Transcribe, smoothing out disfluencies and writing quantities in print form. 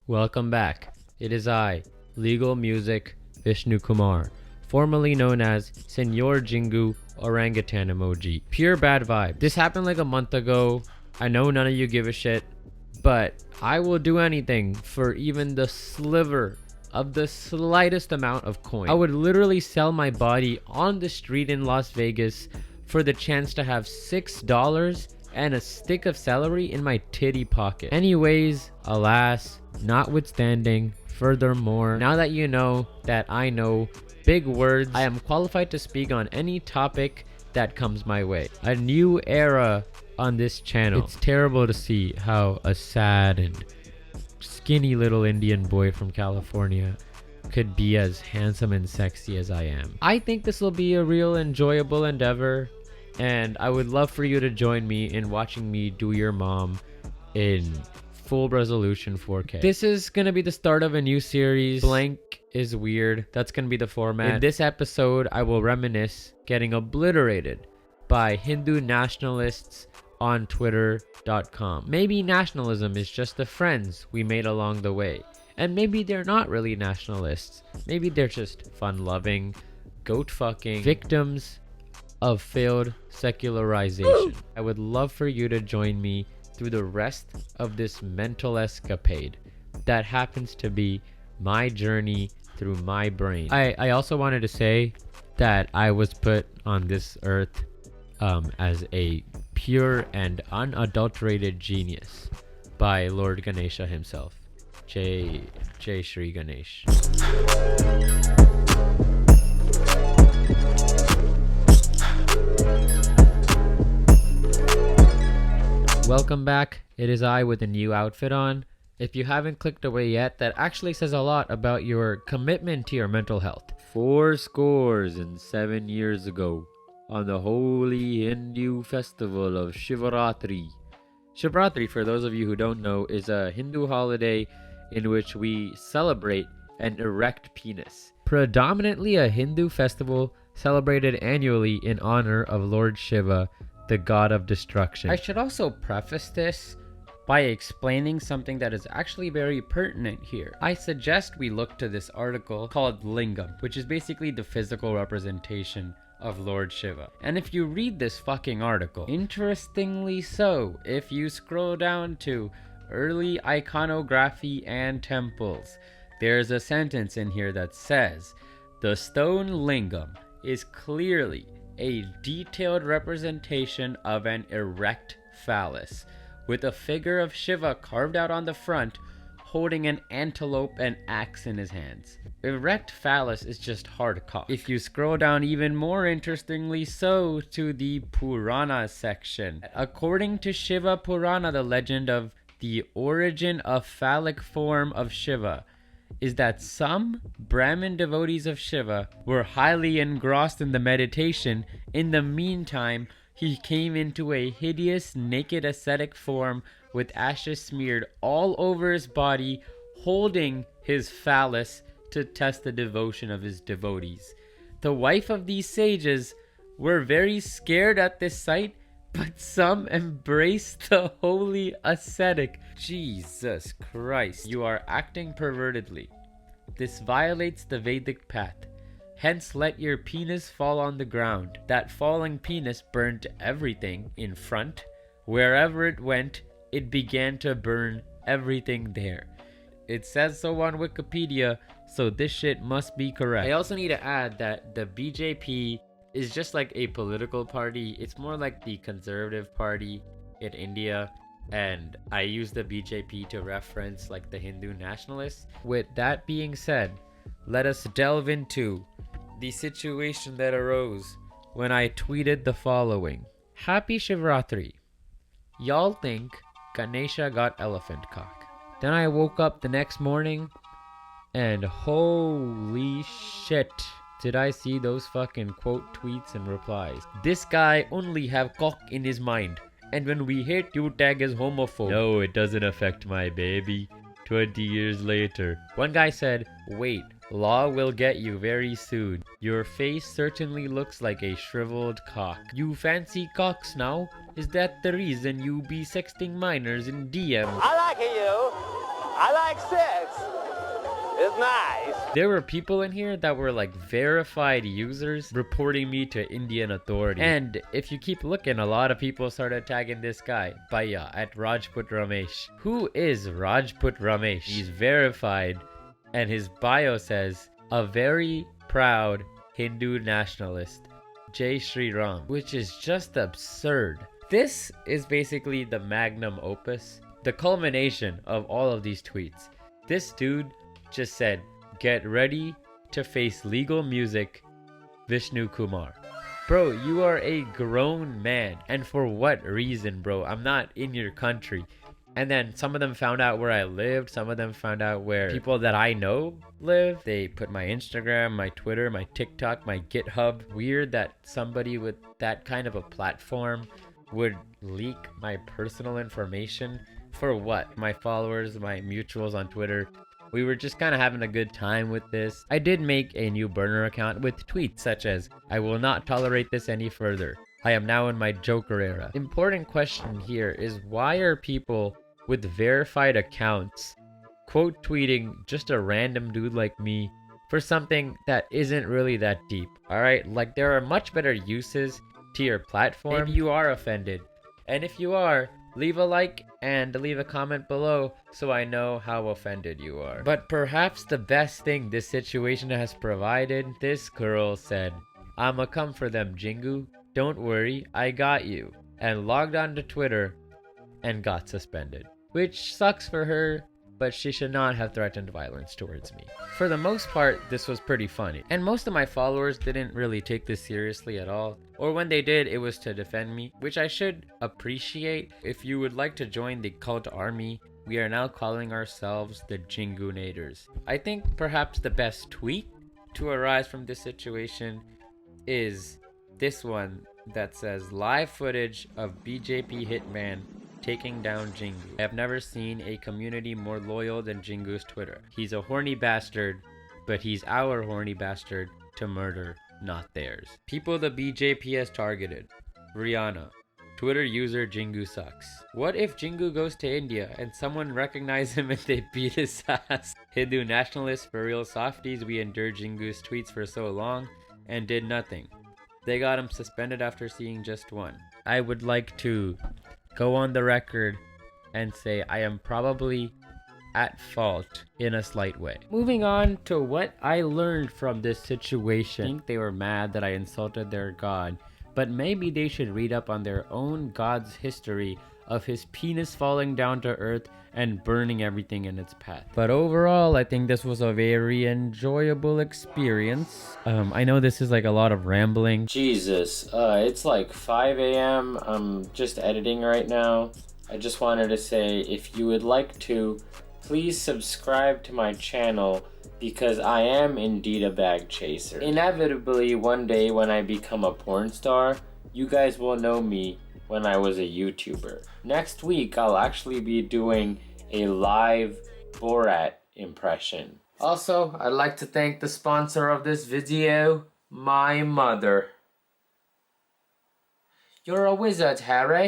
Welcome back. It is I, Legal Music Vishnu Kumar, formerly known as Senor Jingu Orangutan Emoji. Pure bad vibe. This happened like a month ago. I know none of you give a shit, but I will do anything for even the sliver of the slightest amount of coin. I would literally sell my body on the street in Las Vegas for the chance to have $6 and a stick of celery in my titty pocket. Anyways, alas, notwithstanding, furthermore, now that you know that I know big words, I am qualified to speak on any topic that comes my way. A new era on this channel. It's terrible to see how a sad and skinny little Indian boy from California could be as handsome and sexy as I am. I think this will be a real enjoyable endeavor, and I would love for you to join me in watching me do your mom in full resolution 4K. This is gonna be the start of a new series. Blank is weird. That's gonna be the format. In this episode, I will reminisce getting obliterated by Hindu nationalists on twitter.com. Maybe nationalism is just the friends we made along the way. And maybe they're not really nationalists. Maybe they're just fun-loving, goat-fucking victims of failed secularization. I would love for you to join me through the rest of this mental escapade that happens to be my journey through my brain. I also wanted to say that I was put on this earth as a pure and unadulterated genius by Lord Ganesha himself. Jai Shri Ganesh. Welcome back. It is I with a new outfit on. If you haven't clicked away yet, that actually says a lot about your commitment to your mental health. 7 years ago, on the holy Hindu festival of Shivaratri. Shivaratri, for those of you who don't know, is a Hindu holiday in which we celebrate an erect penis. Predominantly a Hindu festival celebrated annually in honor of Lord Shiva, the god of destruction. I should also preface this by explaining something that is actually very pertinent here. I suggest we look to this article called Lingam, which is basically the physical representation of Lord Shiva. And if you read this fucking article, interestingly so, if you scroll down to early iconography and temples, there's a sentence in here that says, the stone lingam is clearly a detailed representation of an erect phallus, with a figure of Shiva carved out on the front, holding an antelope and axe in his hands. Erect phallus is just hard cock. If you scroll down even more interestingly so to the Purana section, according to Shiva Purana, the legend of the origin of phallic form of Shiva is that some Brahmin devotees of Shiva were highly engrossed in the meditation. In the meantime, he came into a hideous naked ascetic form with ashes smeared all over his body, holding his phallus to test the devotion of his devotees. The wife of these sages were very scared at this sight, but some embraced the holy ascetic. Jesus Christ, you are acting pervertedly. This violates the Vedic path. Hence let your penis fall on the ground. That falling penis burned everything in front. Wherever it went, it began to burn everything there. It says so on Wikipedia, so this shit must be correct. I also need to add that the BJP is just like a political party. It's more like the Conservative Party in India, and I use the BJP to reference like the Hindu nationalists. With that being said, let us delve into the situation that arose when I tweeted the following. Happy Shivaratri. Y'all think Ganesha got elephant cock. Then I woke up the next morning and holy shit, did I see those fucking quote tweets and replies. This guy only have cock in his mind, and when we hit, you tag as homophobe. No, it doesn't affect my baby. 20 years later. One guy said, wait, law will get you very soon. Your face certainly looks like a shriveled cock. You fancy cocks now? Is that the reason you be sexting minors in DM? I like you. I like sex. It's nice. There were people in here that were like verified users reporting me to Indian authorities. And if you keep looking, a lot of people started tagging this guy, Bhaiya, at Rajput Ramesh. Who is Rajput Ramesh? He's verified, and his bio says, a very proud Hindu nationalist, Jai Shri Ram, which is just absurd. This is basically the magnum opus, the culmination of all of these tweets. This dude just said, get ready to face legal music, Vishnu Kumar. Bro, you are a grown man. And for what reason, bro? I'm not in your country. And then some of them found out where I lived. Some of them found out where people that I know live. They put my Instagram, my Twitter, my TikTok, my GitHub. Weird that somebody with that kind of a platform would leak my personal information. For what? My followers, my mutuals on Twitter. We were just kind of having a good time with this. I did make a new burner account with tweets such as, I will not tolerate this any further. I am now in my Joker era. Important question here is, why are people with verified accounts quote tweeting just a random dude like me for something that isn't really that deep? Alright, like there are much better uses to your platform. Maybe you are offended. And if you are, leave a like and leave a comment below so I know how offended you are. But perhaps the best thing this situation has provided, this girl said, I'ma come for them, Jingu. Don't worry, I got you. And logged on to Twitter and got suspended. Which sucks for her, but she should not have threatened violence towards me. For the most part, this was pretty funny. And most of my followers didn't really take this seriously at all. Or when they did, it was to defend me, which I should appreciate. If you would like to join the cult army, we are now calling ourselves the Jingunators. I think perhaps the best tweet to arise from this situation is this one that says, live footage of BJP hitman taking down Jingu. I have never seen a community more loyal than Jingu's Twitter. He's a horny bastard, but he's our horny bastard to murder, not theirs. People the BJP has targeted. Rihanna. Twitter user Jingu sucks. What if Jingu goes to India and someone recognizes him and they beat his ass? Hindu nationalists, for real softies, we endured Jingu's tweets for so long and did nothing. They got him suspended after seeing just one. I would like to go on the record and say I am probably at fault in a slight way. Moving on to what I learned from this situation. I think they were mad that I insulted their god, but maybe they should read up on their own god's history of his penis falling down to earth and burning everything in its path. But overall, I think this was a very enjoyable experience. I know this is like a lot of rambling. Jesus, it's like 5 a.m. I'm just editing right now. I just wanted to say, if you would like to, please subscribe to my channel because I am indeed a bag chaser. Inevitably, one day when I become a porn star, you guys will know me when I was a YouTuber. Next week, I'll actually be doing a live Borat impression. Also, I'd like to thank the sponsor of this video, my mother. You're a wizard, Harry.